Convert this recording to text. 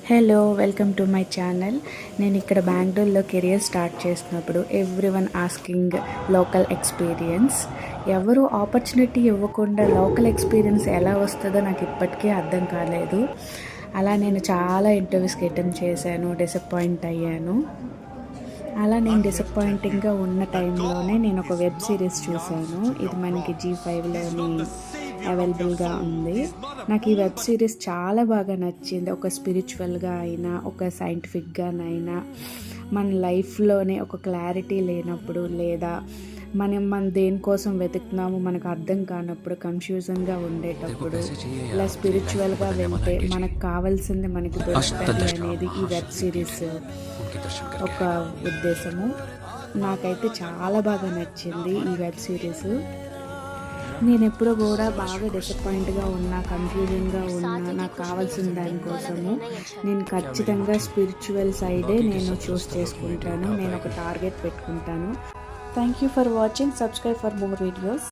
Hello welcome to my channel. నేను ఇక్కడ బెంగళూరులో కెరియర్ స్టార్ట్ చేసినప్పుడు ఎవ్రీవన్ ఆస్కింగ్ లోకల్ ఎక్స్పీరియన్స్. ఎవరు ఆపర్చునిటీ ఇవ్వకుండా లోకల్ ఎక్స్పీరియన్స్ ఎలా వస్తుందో నాకు ఇప్పటికీ అర్థం కాలేదు. అలా నేను చాలా ఇంటర్వ్యూస్కి అటెంప్ట్ చేశాను, డిసప్పాయింట్ అయ్యాను. అలా నేను డిసప్పాయింటింగ్గా ఉన్న టైంలోనే నేను ఒక వెబ్ సిరీస్ చూశాను. ఇది మనకి G5లోని అవైలబుల్గా ఉంది. నాకు ఈ వెబ్ సిరీస్ చాలా బాగా నచ్చింది. ఒక స్పిరిచువల్గా అయినా, ఒక సైంటిఫిక్గానైనా, మన లైఫ్లోనే ఒక క్లారిటీ లేనప్పుడు, లేదా మనం దేనికోసం వెతుకుతున్నాము మనకు అర్థం కానప్పుడు, కన్ఫ్యూజన్గా ఉండేటప్పుడు, ఇలా స్పిరిచువల్గా వెళ్తే మనకు కావాల్సింది మనకి దొరుకుతుంది అనేది ఈ వెబ్ సిరీస్ ఒక ఉద్దేశము. నాకైతే చాలా బాగా నచ్చింది ఈ వెబ్ సిరీస్. నేను ఎప్పుడూ కూడా బాగా డిసప్పాయింట్గా ఉన్నా, కన్ఫ్యూజన్గా ఉన్నా, నాకు కావాల్సిన దానికోసము నేను ఖచ్చితంగా స్పిరిచువల్ సైడే నేను చూస్ చేసుకుంటాను. నేను ఒక టార్గెట్ పెట్టుకుంటాను. Thank you for watching. Subscribe for more videos.